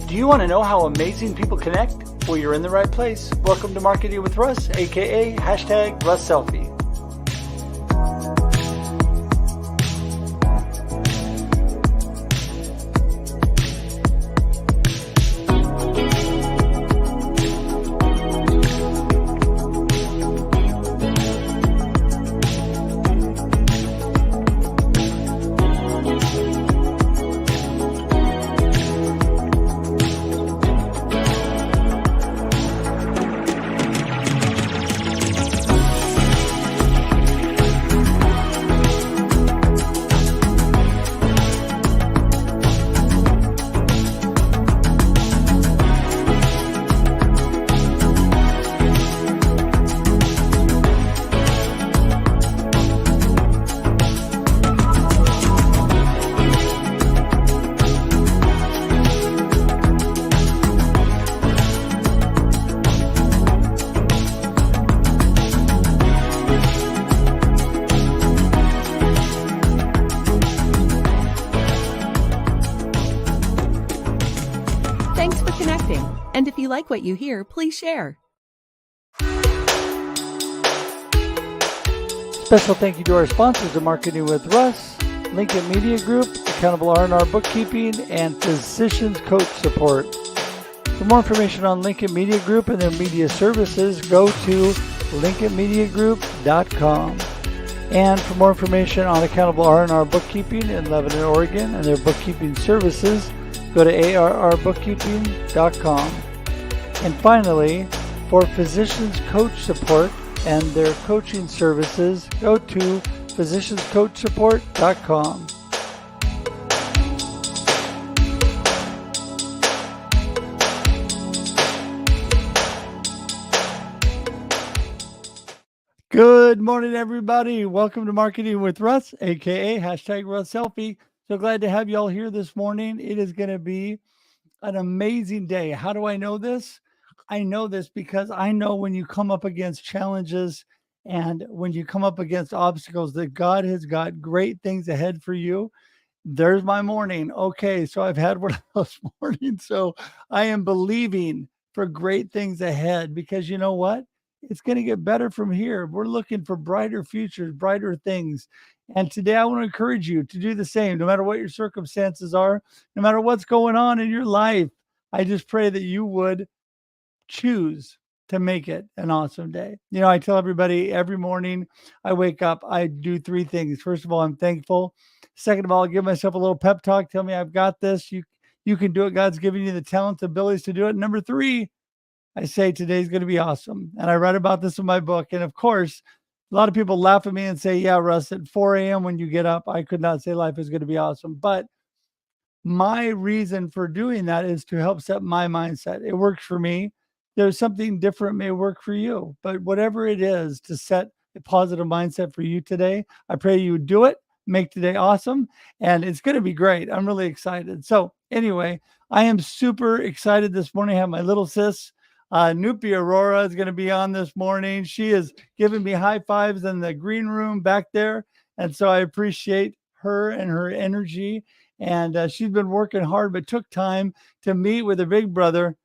Do you want to know how amazing people connect? Well, you're in the right place. Welcome to Marketing with Russ, aka #RussSelfie. Thanks for connecting. And if you like what you hear, please share. Special thank you to our sponsors of Marketing with Russ, Lincoln Media Group, Accountable R&R Bookkeeping, and Physicians Coach Support. For more information on Lincoln Media Group and their media services, go to lincolnmediagroup.com. And for more information on Accountable R&R Bookkeeping in Lebanon, Oregon, and their bookkeeping services, go to arrbookkeeping.com. And finally, for Physicians Coach Support and their coaching services, go to physicianscoachsupport.com. Good morning, everybody. Welcome to Marketing with Russ, aka #RussSelfie. So glad to have you all here this morning. It is going to be an amazing day. How do I know this? I know this because I know when you come up against challenges and when you come up against obstacles that God has got great things ahead for you. There's my morning. Okay, so I've had one of those mornings. So I am believing for great things ahead because you know what? It's going to get better from here. We're looking for brighter futures, brighter things. And today I want to encourage you to do the same, no matter what your circumstances are, no matter what's going on in your life. I just pray that you would choose to make it an awesome day. You know, I tell everybody every morning I wake up, I do three things. First of all, I'm thankful. Second of all, I give myself a little pep talk. Tell me I've got this. You can do it. God's given you the talents, abilities to do it. Number three, I say today's going to be awesome. And I write about this in my book. And of course, a lot of people laugh at me and say, yeah, Russ, at 4 a.m. when you get up, I could not say life is going to be awesome. But my reason for doing that is to help set my mindset. It works for me. There's something different may work for you. But whatever it is to set a positive mindset for you today, I pray you do it. Make today awesome. And it's going to be great. I'm really excited. So anyway, I am super excited this morning. I have my little sis, Nupi Arora, is going to be on this morning. She is giving me high fives in the green room back there. And so I appreciate her and her energy. And she's been working hard, but took time to meet with her big brother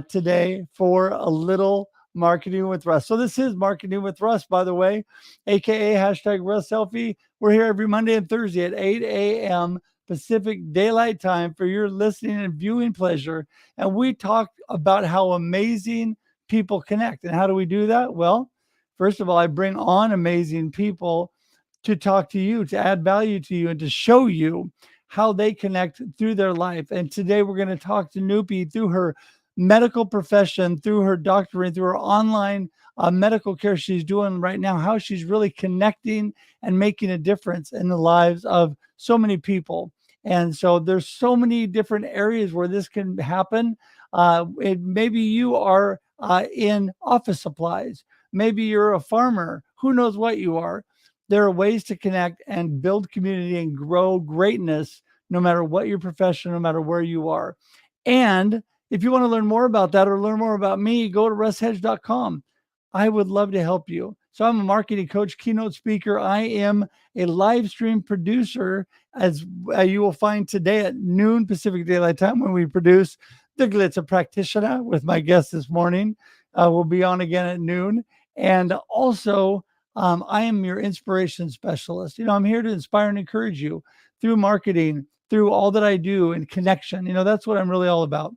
today for a little Marketing with Russ. So this is Marketing with Russ, by the way, aka #RussSelfie. We're here every Monday and Thursday at 8 a.m. Pacific Daylight Time for your listening and viewing pleasure. And we talk about how amazing people connect. And how do we do that? Well, first of all, I bring on amazing people to talk to you, to add value to you, and to show you how they connect through their life. And today we're going to talk to Nupi through her medical profession, through her doctorate, through her online medical care she's doing right now, how she's really connecting and making a difference in the lives of so many people. And so there's so many different areas where this can happen. Maybe you are in office supplies. Maybe you're a farmer. Who knows what you are? There are ways to connect and build community and grow greatness, no matter what your profession, no matter where you are. And if you want to learn more about that or learn more about me, go to russhedge.com. I would love to help you. So I'm a marketing coach, keynote speaker. I am a live stream producer, as you will find today at noon Pacific Daylight Time when we produce the Glitter Practitioner with my guest this morning. We'll be on again at noon. And also, I am your inspiration specialist. I'm here to inspire and encourage you through marketing, through all that I do and connection. That's what I'm really all about.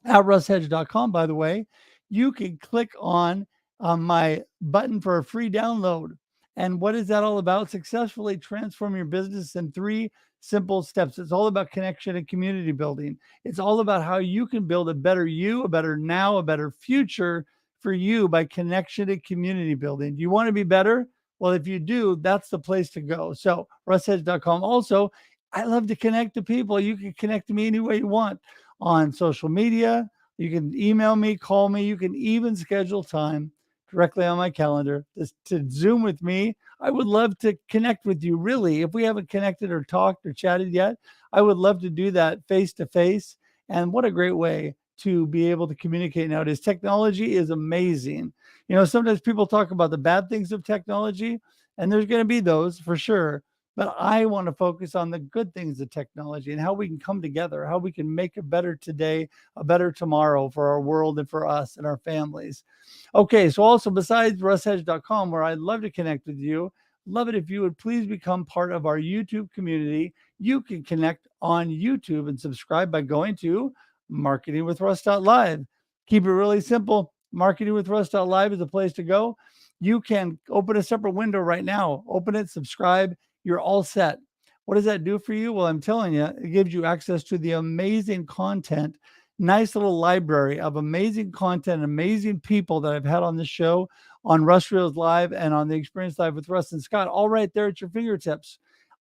At russhedge.com, by the way, you can click on my button for a free download. And what is that all about? Successfully transform your business in 3 simple steps. It's all about connection and community building. It's all about how you can build a better you, a better now, a better future for you by connection and community building. Do you want to be better? Well, if you do, that's the place to go. So russhedge.com. Also, I love to connect to people. You can connect to me any way you want on social media. You can email me, call me. You can even schedule time directly on my calendar to Zoom with me. I would love to connect with you. Really, if we haven't connected or talked or chatted yet, I would love to do that face to face. And what a great way to be able to communicate nowadays. Technology is amazing. Sometimes people talk about the bad things of technology, and there's going to be those for sure. But I want to focus on the good things of technology and how we can come together, how we can make a better today, a better tomorrow for our world and for us and our families. Okay, so also besides russhedge.com, where I'd love to connect with you, love it if you would please become part of our YouTube community. You can connect on YouTube and subscribe by going to marketingwithruss.live. Keep it really simple. Marketingwithruss.live is the place to go. You can open a separate window right now. Open it, subscribe. You're all set. What does that do for you? Well, I'm telling you, it gives you access to the amazing content, nice little library of amazing content, amazing people that I've had on the show, on Russ Reels Live and on the Experience Live with Russ and Scott, all right there at your fingertips.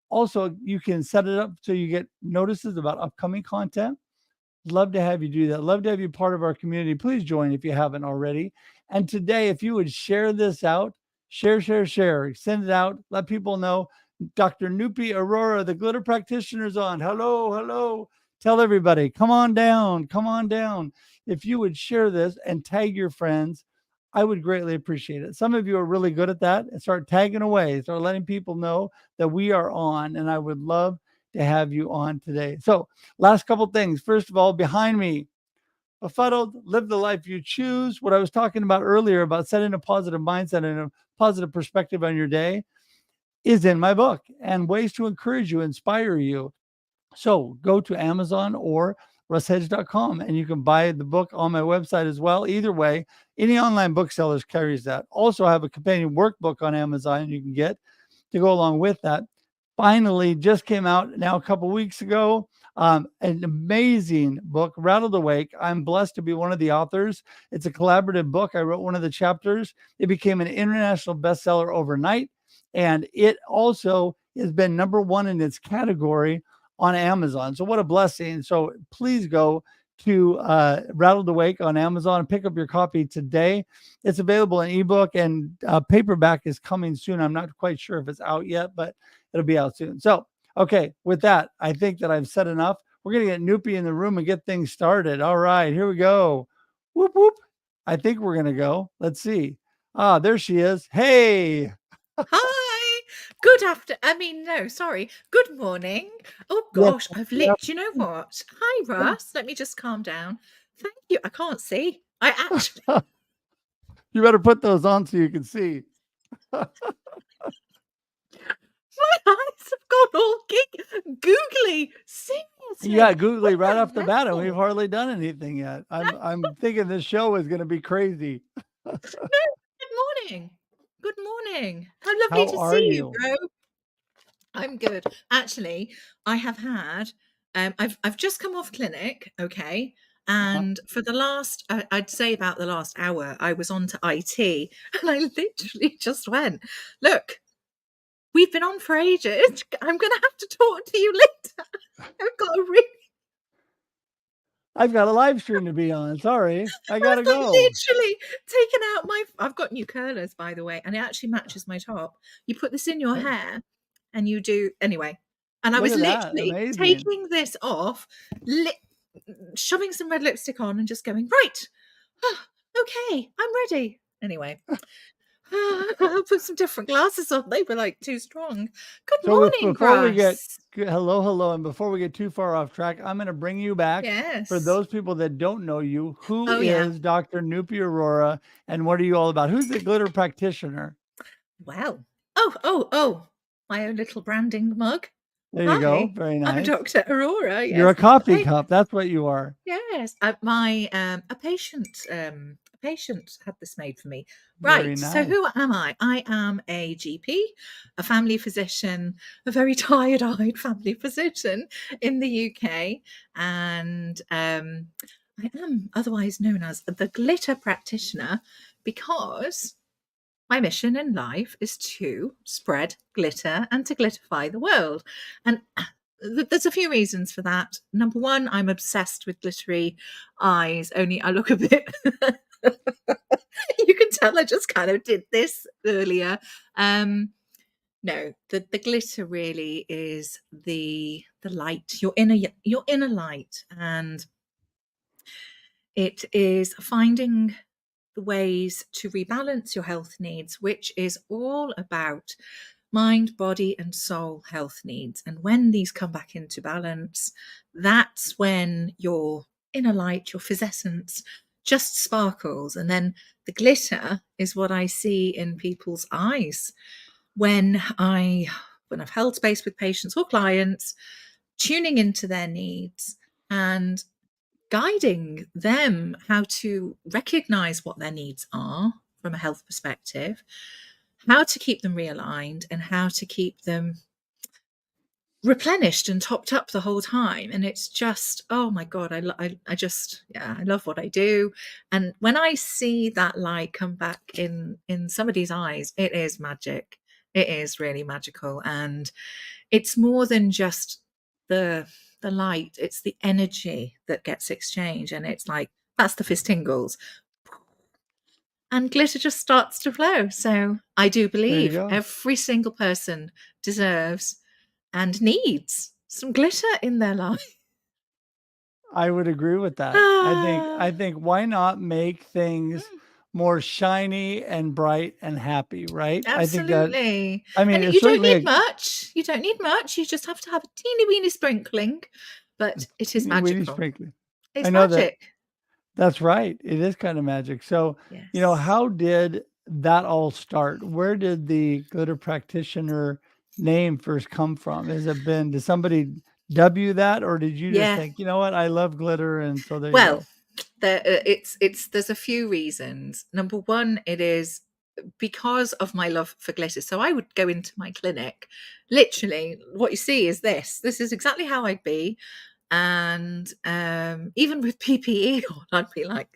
Also, you can set it up so you get notices about upcoming content. Love to have you do that. Love to have you part of our community. Please join if you haven't already. And today, if you would share this out, share, send it out, let people know. Dr. Nupi Arora, the Glitter Practitioner, is on. Hello. Tell everybody, come on down. If you would share this and tag your friends, I would greatly appreciate it. Some of you are really good at that, and start tagging away, start letting people know that we are on, and I would love to have you on today. So last couple things. First of all, behind me, befuddled, live the life you choose. What I was talking about earlier about setting a positive mindset and a positive perspective on your day is in my book, and ways to encourage you, inspire you. So go to Amazon or russhedge.com and you can buy the book on my website as well. Either way, any online booksellers carries that. Also, I have a companion workbook on Amazon you can get to go along with that. Finally, just came out now a couple weeks ago. An amazing book, Rattled Awake. I'm blessed to be one of the authors. It's a collaborative book. I wrote one of the chapters. It became an international bestseller overnight. And it also has been number 1 in its category on Amazon. So what a blessing. So please go to Rattled Awake on Amazon and pick up your copy today. It's available in ebook, and paperback is coming soon. I'm not quite sure if it's out yet, but it'll be out soon. So, okay, with that, I think that I've said enough. We're going to get Nupi in the room and get things started. All right, here we go. Whoop, whoop. I think we're going to go. Let's see. There she is. Hey. Hi. Good morning. Oh gosh, you know what? Hi, Russ. Let me just calm down. Thank you. I can't see. I actually You better put those on so you can see. my eyes have gone all googly. Seriously. Yeah, googly right What a off the bat, and we've record. hardly done anything yet. I'm thinking this show is going to be crazy. No, good morning. Good morning. How lovely How to are see you? bro. I'm good. Actually, I have had I've just come off clinic, okay? And for the last I'd say about the last hour, I was on to IT, and I literally just went, "Look, we've been on for ages. I'm going to have to talk to you later." I've got a live stream to be on. Sorry, I gotta I've like go. literally taken out I've got new curlers, by the way, and it actually matches my top. You put this in your hair and you do anyway. And I Look was at that. literally Amazing. taking this off, shoving some red lipstick on and just going, right, okay, I'm ready. Anyway, I'll put some different glasses on. They were like too strong. Good So morning, before we get Russ. hello, and before we get too far off track, I'm going to bring you back. For Yes. those people that don't know you, who Oh, yeah. is Dr. Nupi Arora, and what are you all about? Who's the Glitter Practitioner? Well. Oh. My own little branding mug. There you go. Hi, Very I'm nice. Dr. Aurora. You're a Yes. coffee cup. That's what you are. Yes. A patient had this made for me. Very Right. So nice. who am I? I am a GP, a family physician, a very tired-eyed family physician in the UK, and I am otherwise known as the Glitter Practitioner because my mission in life is to spread glitter and to glitterify the world. And there's a few reasons for that. Number one, I'm obsessed with glittery eyes, only I look a bit. You can tell I just kind of did this earlier. No, the glitter really is the light, your inner light, and it is finding the ways to rebalance your health needs, which is all about mind, body, and soul health needs. And when these come back into balance, that's when your inner light, your physeссence, just sparkles. And then the glitter is what I see in people's eyes when I've held space with patients or clients, tuning into their needs and guiding them how to recognize what their needs are from a health perspective, how to keep them realigned, and how to keep them replenished and topped up the whole time. And it's just, oh my God, I love what I do. And when I see that light come back in somebody's eyes, it is magic. It is really magical. And it's more than just the light, it's the energy that gets exchanged. And it's like, that's the fizz tingles. And glitter just starts to flow. So I do believe go. every single person deserves and needs some glitter in their life. I would agree with that. I think why not make things more shiny and bright and happy, right? I think that, Absolutely. I mean, And it's you don't certainly need much. You don't need much. You just have to have a teeny weeny sprinkling, but it is teeny weeny magical. sprinkling. It's I know that. magic. That's right. It is kind of magic. So, you know, Yes. how did that all start? Where did the Glitter Practitioner name first come from? Did somebody dub you that, or did you just Yeah. think, you know what, I love glitter, and so there you Well, go? there's a few reasons. Number one, it is because of my love for glitter. So I would go into my clinic, literally what you see is this is exactly how I'd be. And even with PPE on, I'd be like,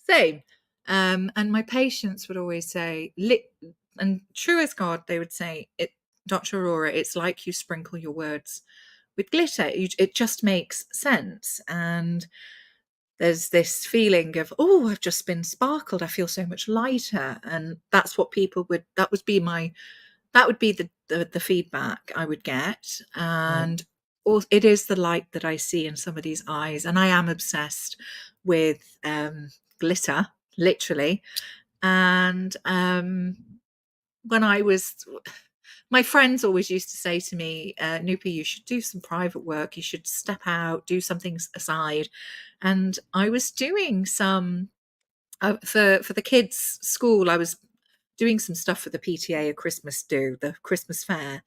same. And my patients would always say, and true as God, they would say, Dr. Aurora, it's like you sprinkle your words with glitter. It just makes sense. And there's this feeling of, oh, I've just been sparkled. I feel so much lighter. And that's what that would be the feedback I would get. And it is the light that I see in somebody's eyes. And I am obsessed with glitter, literally. And my friends always used to say to me, Nupi, you should do some private work. You should step out, do something aside. And I was doing some for the kids' school. I was doing some stuff for the PTA, the Christmas fair,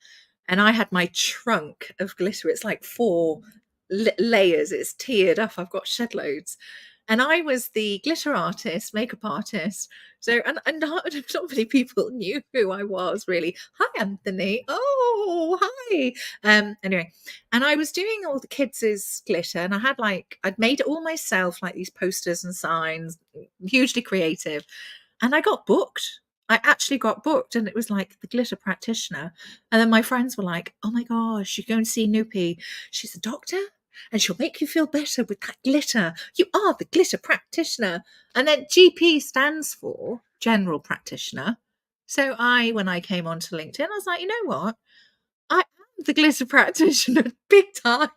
and I had my trunk of glitter. It's like 4 layers. It's tiered up. I've got shed loads. And I was the glitter artist, makeup artist. So, and not many people knew who I was really. Hi, Anthony. Oh, hi. Anyway, and I was doing all the kids' glitter, and I'd made it all myself, like these posters and signs, hugely creative. And I got booked. I actually got booked, and it was like the Glitter Practitioner. And then my friends were like, oh my gosh, you go and see Nupi. She's a doctor and she'll make you feel better with that glitter. You are the Glitter Practitioner. And then GP stands for General Practitioner. So when I came onto LinkedIn, I was like, you know what? I am the Glitter Practitioner big time.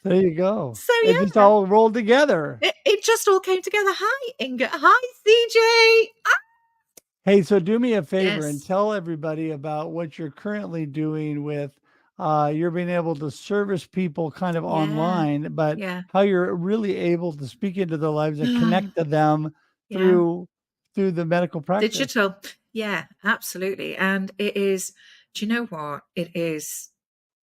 There you go. So It just yeah, all rolled together. it just all came together. Hi, Inga. Hi, CJ. Hey, so do me a favor and Yes. tell everybody about what you're currently doing with you're being able to service people kind of Yeah. online, but Yeah. how you're really able to speak into their lives and connect to them Yeah. through the medical practice. Digital. Yeah, absolutely. And it is, do you know what? It is.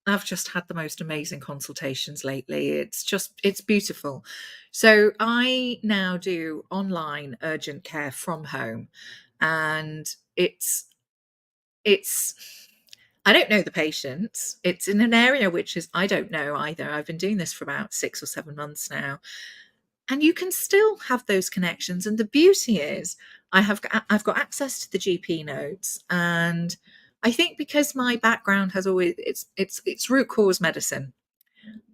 I've just had the most amazing consultations lately. It's beautiful. So I now do online urgent care from home. And it's, I don't know the patients. It's in an area which is, I don't know either. I've been doing this for about 6 or 7 months now. And you can still have those connections. And the beauty is, I've got access to the GP notes, and I think because my background has always it's root cause medicine.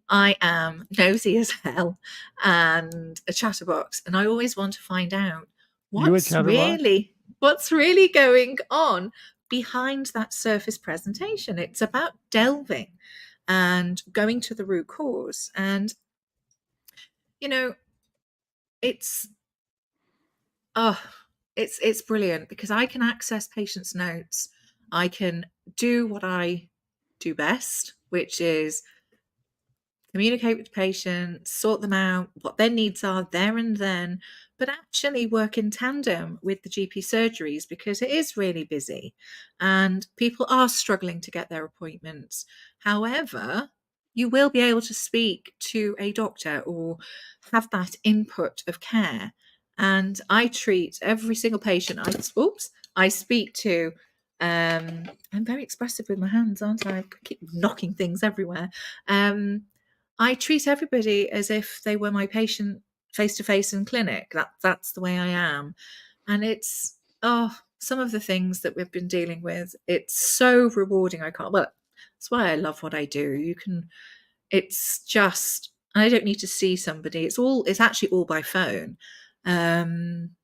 I am nosy as hell and a chatterbox, and I always want to find out You a what's chatterbox? really what's really going on behind that surface presentation. It's about delving and going to the root cause. And you know, it's oh, it's brilliant because I can access patients' notes. I can do what I do best, which is communicate with patients, sort them out, what their needs are there and then, but actually work in tandem with the GP surgeries because it is really busy and people are struggling to get their appointments. However, you will be able to speak to a doctor or have that input of care. And I treat every single patient I speak to. I'm very expressive with my hands, aren't I? I keep knocking things everywhere. I treat everybody as if they were my patient face to face in clinic. That's the way I am. And it's some of the things that we've been dealing with, it's so rewarding. That's why I love what I do. It's just I don't need to see somebody. It's actually all by phone. Um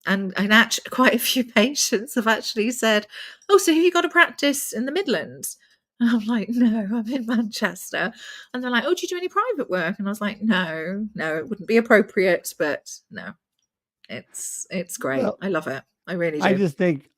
and actually, quite a few patients have actually said, "Oh, so have you got a practice in the Midlands?" And I'm like, "No, I'm in Manchester." And they're like, "Oh, do you do any private work?" And I was like, "No, no, it wouldn't be appropriate, but no, it's great. Well, I love it. I really do."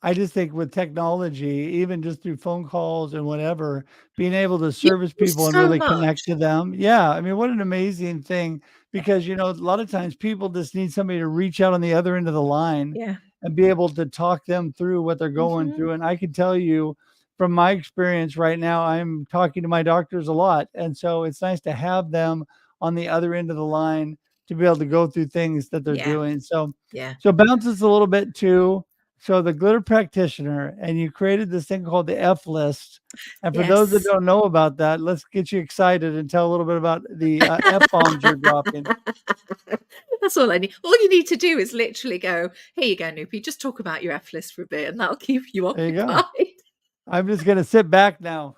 I just think with technology, even just through phone calls and whatever, being able to You service do people and so really connect much. to them. Yeah, I mean, what an amazing thing because a lot of times people just need somebody to reach out on the other end of the line Yeah. and be able to talk them through what they're going Hmm. through. And I can tell you from my experience right now, I'm talking to my doctors a lot. And so it's nice to have them on the other end of the line to be able to go through things that they're Yeah. doing. So Yeah. so bounce us a little bit too. So the Glitter Practitioner, and you created this thing called the F list. And for those that Yes. don't know about that, let's get you excited and tell a little bit about the F bombs you're dropping. That's all I need. All you need to do is literally go, "Here you go, Nupi. Just talk about your F list for a bit, and that'll keep you There you go. occupied." I'm just gonna sit back now.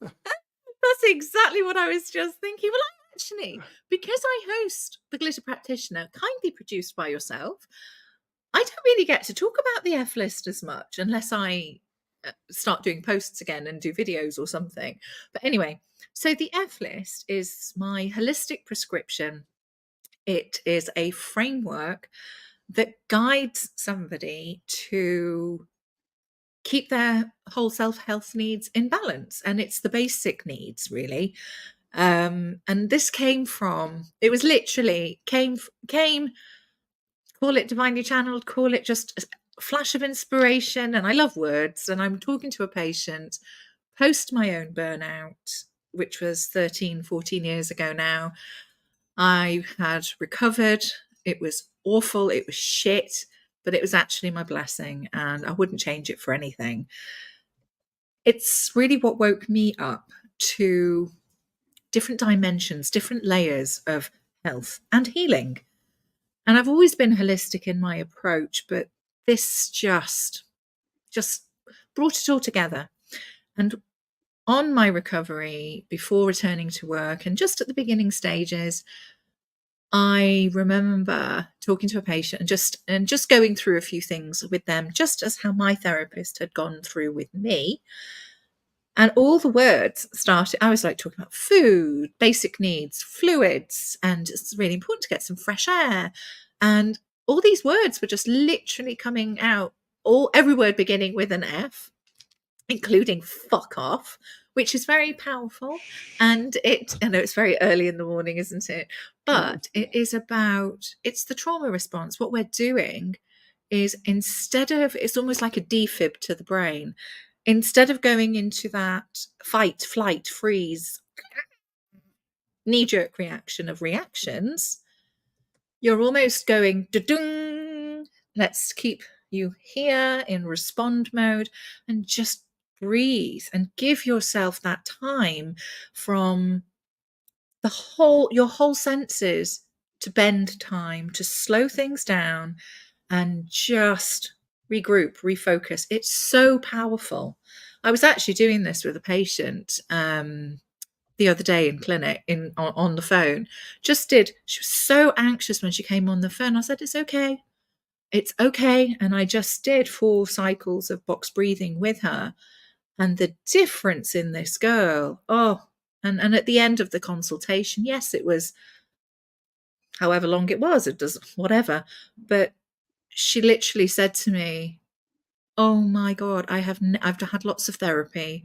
That's exactly what I was just thinking. Well, I actually, because I host the Glitter Practitioner, kindly produced by yourself, I don't really get to talk about the F list as much unless I start doing posts again and do videos or something. But anyway, so the F list is my holistic prescription. It is a framework that guides somebody to keep their whole self-health needs in balance, and it's the basic needs really. And this came from, it was literally came, call it divinely channeled, call it just a flash of inspiration, and I love words. And I'm talking to a patient post my own burnout, which was 13, 14 years ago now. I had recovered. It was awful, it was shit, but it was actually my blessing, and I wouldn't change it for anything. It's really what woke me up to different dimensions, different layers of health and healing. And I've always been holistic in my approach, but this just brought it all together. And on my recovery, before returning to work and just at the beginning stages, I remember talking to a patient and just going through a few things with them, just as how my therapist had gone through with me. And all the words started, I was like talking about food, basic needs, fluids, and it's really important to get some fresh air. And all these words were just literally coming out, every word beginning with an F, including fuck off, which is very powerful. And I know it's very early in the morning, isn't it? But it's the trauma response. What we're doing is, it's almost like a defib to the brain. Instead of going into that fight, flight, freeze, knee-jerk reaction of reactions, you're almost going, da-dung, let's keep you here in respond mode and just breathe and give yourself that time from your whole senses to bend time, to slow things down and just regroup, refocus. It's so powerful. I was actually doing this with a patient the other day in clinic on the phone. She was so anxious when she came on the phone. I said, it's okay. And I just did 4 cycles of box breathing with her. And the difference in this girl, and at the end of the consultation, yes, it was however long it was, it does whatever. But she literally said to me, oh my God, I've had lots of therapy.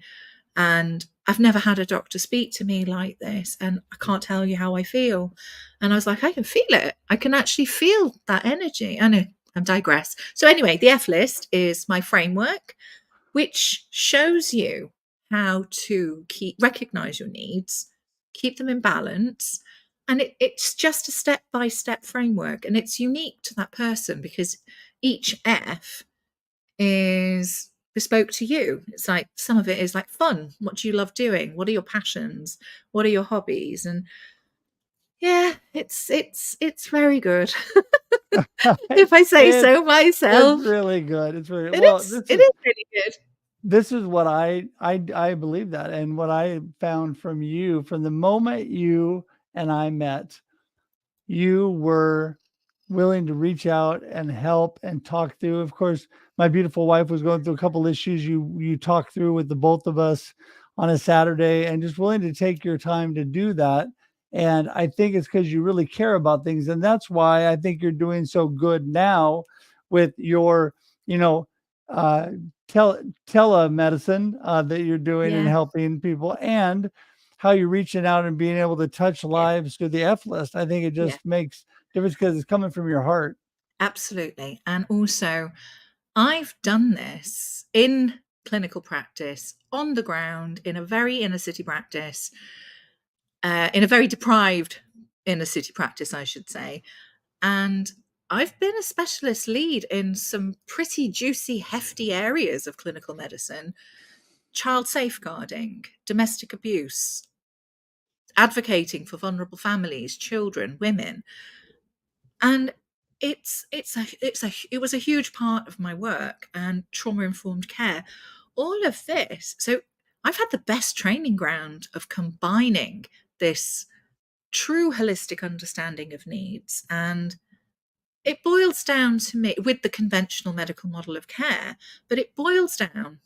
And I've never had a doctor speak to me like this. And I can't tell you how I feel. And I was like, I can feel it. I can actually feel that energy. I know, I digress. So anyway, the F list is my framework, which shows you how to recognize your needs, keep them in balance. And it's just a step-by-step framework. And it's unique to that person because each F is bespoke to you. It's like, some of it is like fun. What do you love doing? What are your passions? What are your hobbies? And yeah, it's very good. If I say so myself. It's really good. It's really it is really good. This is what I believe that. And what I found from you, from the moment you and I met, you were willing to reach out and help and talk through. Of course, my beautiful wife was going through a couple issues you talked through with the both of us on a Saturday, and just willing to take your time to do that. And I think it's because you really care about things. And that's why I think you're doing so good now with your, uh, telemedicine that you're doing and helping people, and how you're reaching out and being able to touch lives through the F list. I think it just makes difference because it's coming from your heart. Absolutely. And also, I've done this in clinical practice, on the ground, in a very inner city practice, in a very deprived inner city practice, I should say. And I've been a specialist lead in some pretty juicy, hefty areas of clinical medicine: child safeguarding, domestic abuse, advocating for vulnerable families, children, women. And it was a huge part of my work, and trauma-informed care, all of this. So I've had the best training ground of combining this true holistic understanding of needs, and it boils down to me with the conventional medical model of care, but it boils down,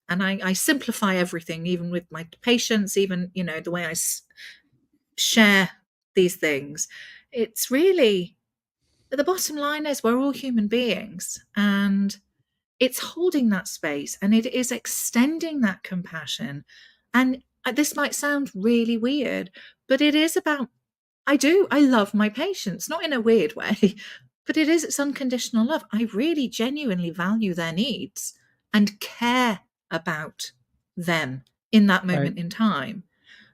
and I simplify everything, even with my patients, even, the way I share these things. It's really, the bottom line is we're all human beings, and it's holding that space, and it is extending that compassion. And this might sound really weird, but it is about, I love my patients, not in a weird way, but it's unconditional love. I really genuinely value their needs and care about them in that moment in time.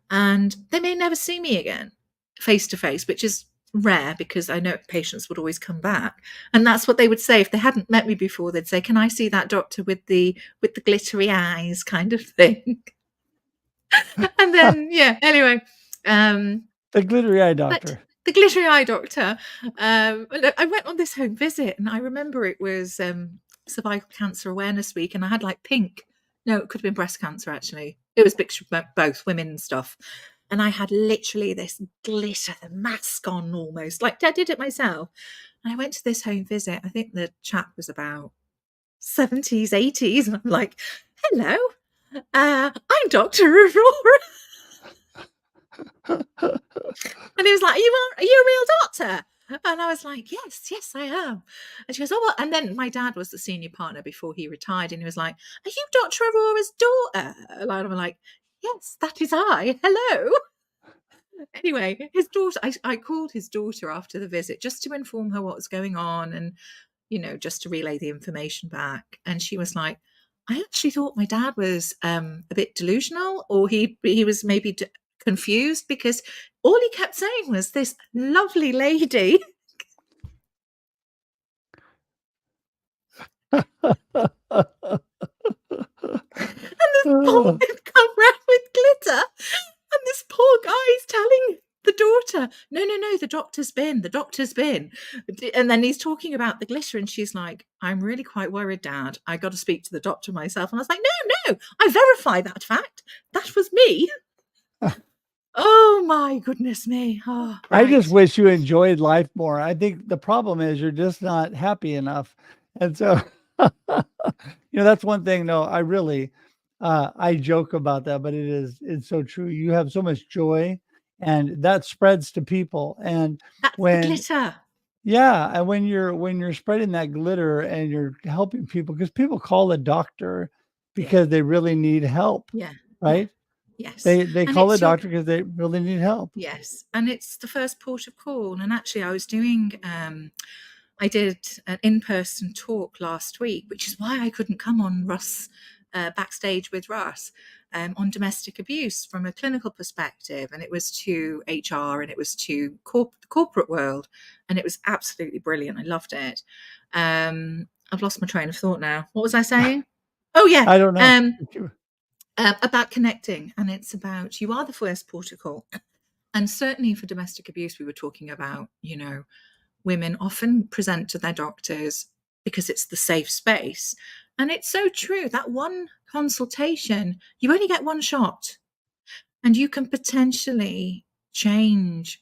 And they may never see me again face to face, which is rare because I know patients would always come back. And that's what they would say if they hadn't met me before. They'd say, can I see that doctor with the glittery eyes kind of thing? And then, anyway. The glittery eye doctor. The glittery eye doctor. I went on this home visit, and I remember it was Cervical Cancer Awareness Week, and I had like pink. No, it could have been breast cancer, actually. It was mixed with both, women stuff. And I had literally this glitter, the mask on almost. Like, I did it myself. And I went to this home visit. I think the chap was about 70s, 80s. And I'm like, hello, I'm Dr. Aurora. And he was like, are you a real doctor? And I was like, yes, I am. And she goes, oh, well. And then my dad was the senior partner before he retired. And he was like, are you Dr. Aurora's daughter? And I'm like, yes, that is I. Hello. Anyway, his daughter, I called his daughter after the visit just to inform her what was going on and, just to relay the information back. And she was like, I actually thought my dad was a bit delusional, or he was maybe confused, because all he kept saying was this lovely lady. And this boy had come round with glitter, and this poor guy's telling the daughter, no, the doctor's been. And then he's talking about the glitter, and she's like, I'm really quite worried, Dad. I got to speak to the doctor myself. And I was like, no, I verify that fact. That was me. Oh my goodness me. Oh, I just right. wish you enjoyed life more. I think the problem is you're just not happy enough. And so, that's one thing. No, I really, I joke about that, but it's so true. You have so much joy, and that spreads to people. And That's the when, glitter. yeah, and when you're spreading that glitter and you're helping people, because people call a doctor because they really need help, Yeah. right? Yes. They And call a it's your, doctor because they really need help. yes. And it's the first port of call. And actually I was doing I did an in-person talk last week, which is why I couldn't come on Russ backstage with Russ on domestic abuse from a clinical perspective. And it was to HR, and it was to the corporate world. And it was absolutely brilliant. I loved it. I've lost my train of thought now. What was I saying? Oh, yeah. I don't know. About connecting. And it's about, you are the first port of call. And certainly for domestic abuse, we were talking about, women often present to their doctors because it's the safe space. And it's so true. That one consultation, you only get one shot, and you can potentially change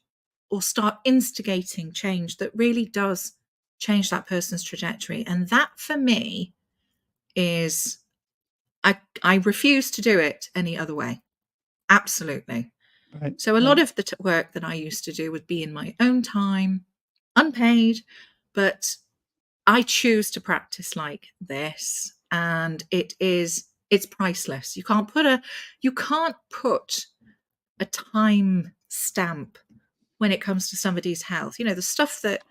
or start instigating change that really does change that person's trajectory. And that for me is, I refuse to do it any other way. Absolutely. Right. So a lot of the work that I used to do would be in my own time, unpaid, but I choose to practice like this, and it's priceless. You can't put a time stamp when it comes to somebody's health. The stuff that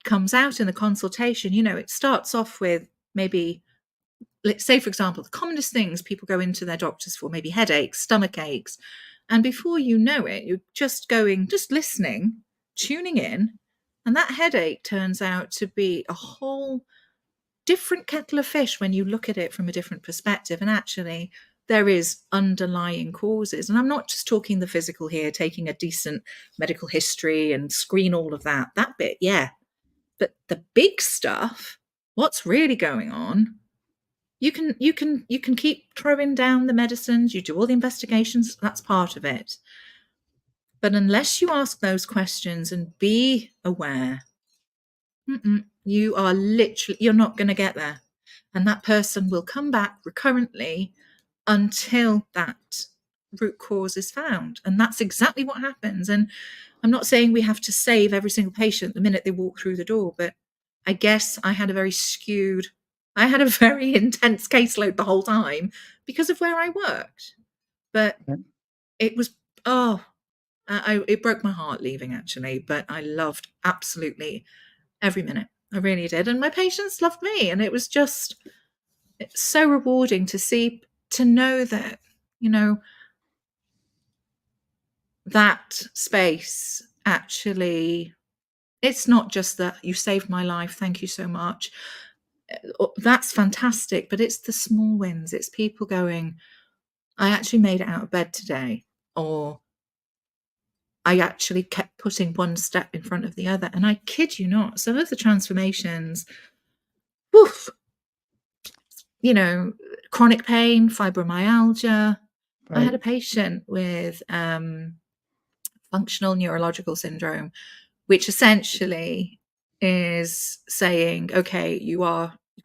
comes out in the consultation, it starts off with maybe, let's say, for example, the commonest things people go into their doctors for, maybe headaches, stomach aches. And before you know it, you're just listening, tuning in, and that headache turns out to be a whole different kettle of fish when you look at it from a different perspective. And actually, there is underlying causes. And I'm not just talking the physical here, taking a decent medical history and screen all of that bit, yeah. But the big stuff, what's really going on, you can keep throwing down the medicines, you do all the investigations, that's part of it. But unless you ask those questions and be aware, you're not going to get there. And that person will come back recurrently until that root cause is found. And that's exactly what happens. And I'm not saying we have to save every single patient the minute they walk through the door, but I guess I had a very intense caseload the whole time because of where I worked. But it was, it broke my heart leaving, actually, but I loved absolutely every minute. I really did. And my patients loved me. And it was just, it's so rewarding to know that, that space actually, it's not just that you saved my life, thank you so much. That's fantastic, but it's the small wins. It's people going, I actually made it out of bed today, or I actually kept putting one step in front of the other. And I kid you not, some of the transformations, woof, chronic pain, fibromyalgia. Right. I had a patient with functional neurological syndrome, which essentially is saying, okay, you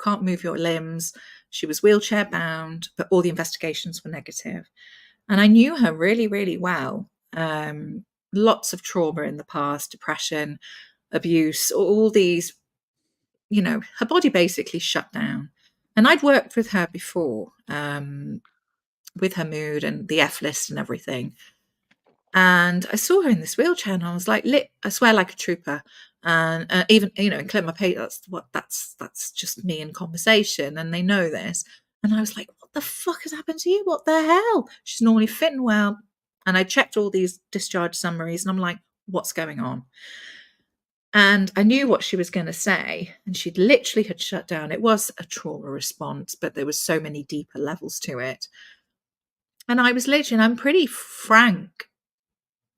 can't move your limbs. She was wheelchair bound, but all the investigations were negative. And I knew her really, really well. lots of trauma in the past, depression, abuse, all these, her body basically shut down. And I'd worked with her before, with her mood and the F list and everything. And I saw her in this wheelchair, and I was like, I swear, like a trooper. And even, in Clear My Page, that's just me in conversation, and they know this. And I was like, what the fuck has happened to you? What the hell? She's normally fit and well. And I checked all these discharge summaries, and I'm like, what's going on? And I knew what she was going to say, and she'd literally had shut down. It was a trauma response, but there was so many deeper levels to it. And I was literally, and I'm pretty frank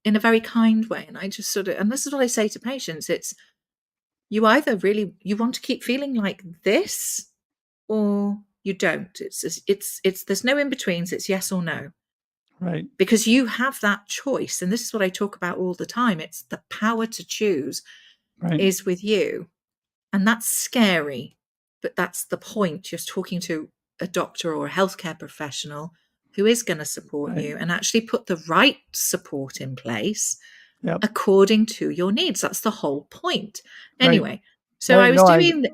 in a very kind way. And I just and this is what I say to patients, it's, you either really, you want to keep feeling like this, or you don't. It's there's no in-betweens. It's yes or no. Right. Because you have that choice. And this is what I talk about all the time. It's the power to choose is with you. And that's scary, but that's the point. You're talking to a doctor or a healthcare professional who is going to support you and actually put the right support in place according to your needs. That's the whole point. Anyway, so I was doing...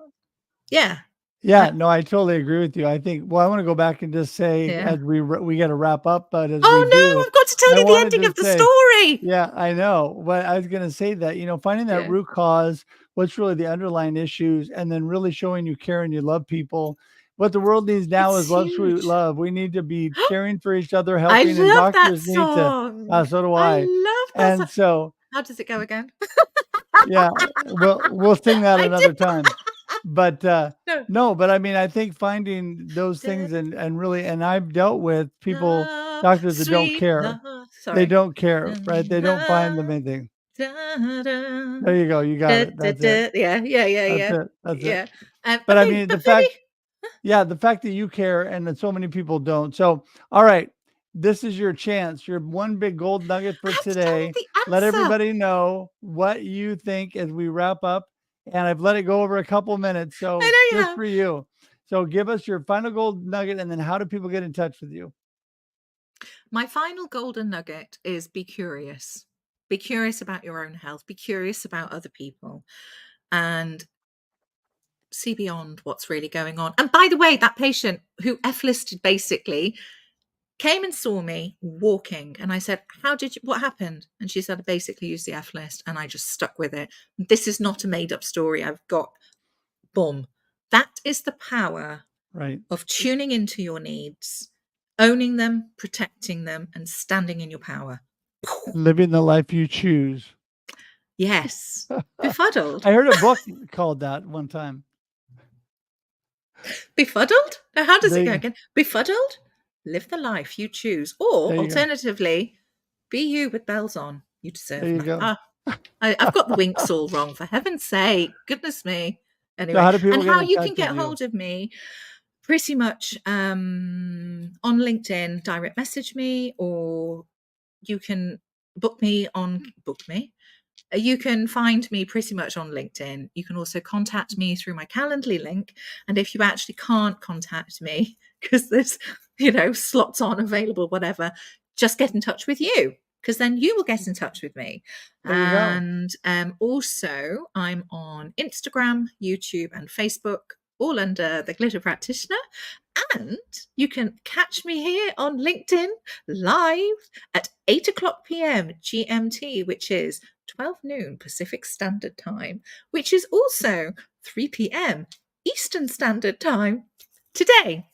No, I totally agree with you. I think, well, I want to go back and just say, as we got to wrap up, but as I've got to tell you the ending of the story. Yeah, I know. But I was going to say that, finding that root cause, what's really the underlying issues, and then really showing you care and you love people. What the world needs now is love, sweet love. We need to be caring for each other, helping, and doctors need to. So do I. I love that and so, how does it go again? Yeah, we'll sing that another time. But no, but I mean, I think finding those things and really, and I've dealt with people, doctors that don't care. They don't care, right? They don't find them anything. There you go. You got it. That's it. Yeah. That's it. But I mean, the fact that you care and that so many people don't. So, all right. This is your chance. Your one big gold nugget for today. Let everybody know what you think as we wrap up. And I've let it go over a couple minutes. So just for you. So give us your final gold nugget, and then how do people get in touch with you? My final golden nugget is be curious. Be curious about your own health. Be curious about other people. And see beyond what's really going on. And by the way, that patient who F-listed basically came and saw me walking, and I said, what happened? And she said, I basically used the F list, and I just stuck with it. This is not a made up story. I've got, boom. That is the power of tuning into your needs, owning them, protecting them, and standing in your power. Living the life you choose. Yes. Befuddled. I heard a book called that one time. Befuddled? Now, how does it go again? Befuddled? Live the life you choose. Or alternatively, be you with bells on. You deserve there you go. I've got the winks all wrong, for heaven's sake. Goodness me. Anyway, so how you can get hold of me, pretty much on LinkedIn, direct message me, or you can book me. You can find me pretty much on LinkedIn. You can also contact me through my Calendly link. And if you actually can't contact me because there's, slots aren't available, whatever, just get in touch with you, because then you will get in touch with me. And also I'm on Instagram, YouTube, and Facebook, all under The Glitter Practitioner. And you can catch me here on LinkedIn live at 8:00 p.m. GMT, which is 12 noon Pacific Standard Time, which is also 3 p.m. Eastern Standard Time today,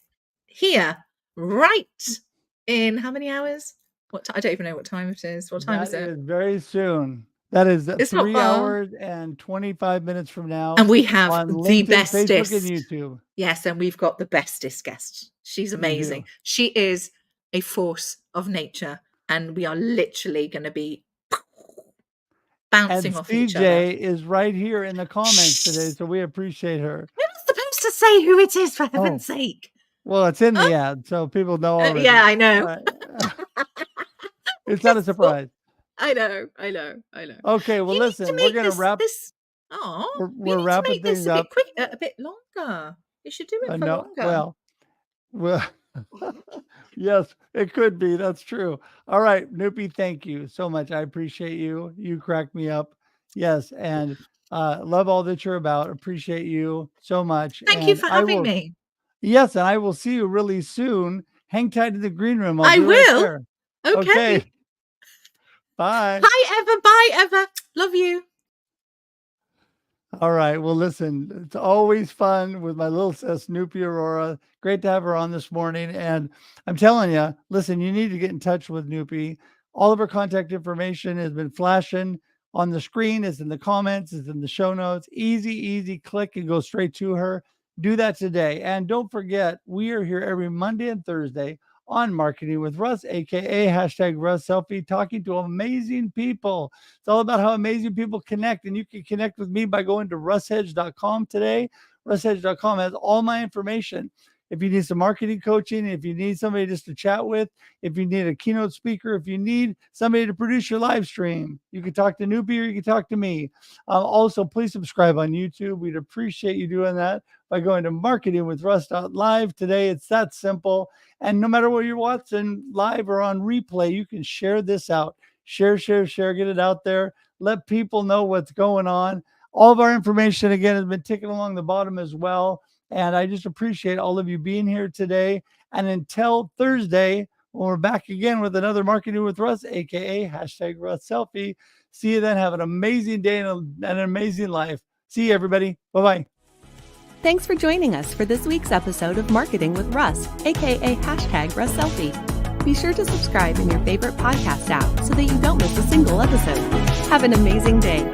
here, right in how many hours? I don't even know what time it is. What time is it? That is very soon. That is 3 hours and 25 minutes from now. And we have on the LinkedIn, bestest. Facebook, and YouTube. Yes, and we've got the bestest guest. She's amazing. She is a force of nature, and we are literally going to be bouncing off each other. CJ is right here in the comments today, so we appreciate her. You're not supposed to say who it is, for heaven's sake. Well, it's in the ad, so people know already. Yeah, I know. It's not a surprise. I know. Okay, well, listen, we're going to wrap this. We're wrapping things up. A bit longer. You should do it for longer. Well, Yes, it could be. That's true. All right, Nupi, thank you so much. I appreciate you. You crack me up. Yes, and love all that you're about. Appreciate you so much. Thank you And for I having will, me. yes, and I will see you really soon. Hang tight in the green room. I'll I be right will. there. Okay. Okay, bye. Hi, Eva. Bye, Eva. Love you. All right. Well, listen, it's always fun with my little sis, Nupi Arora. Great to have her on this morning. And I'm telling you, listen, you need to get in touch with Nupi. All of her contact information has been flashing on the screen, it's in the comments, it's in the show notes. Easy, click and go straight to her. Do that today. And don't forget, we are here every Monday and Thursday on Marketing with Russ, aka hashtag Russ Selfie, talking to amazing people. It's all about how amazing people connect. And you can connect with me by going to russhedge.com today. Russhedge.com has all my information. If you need some marketing coaching, if you need somebody just to chat with, if you need a keynote speaker, if you need somebody to produce your live stream, you can talk to Nupi or you can talk to me. Also, please subscribe on YouTube. We'd appreciate you doing that by going to marketingwithruss.live today. It's that simple. And no matter what you're watching live or on replay, you can share this out. Share, get it out there. Let people know what's going on. All of our information, again, has been ticking along the bottom as well. And I just appreciate all of you being here today. And until Thursday, when we're back again with another Marketing with Russ, aka hashtag Russ Selfie. See you then. Have an amazing day and an amazing life. See you, everybody. Bye-bye. Thanks for joining us for this week's episode of Marketing with Russ, aka hashtag Russ Selfie. Be sure to subscribe in your favorite podcast app so that you don't miss a single episode. Have an amazing day.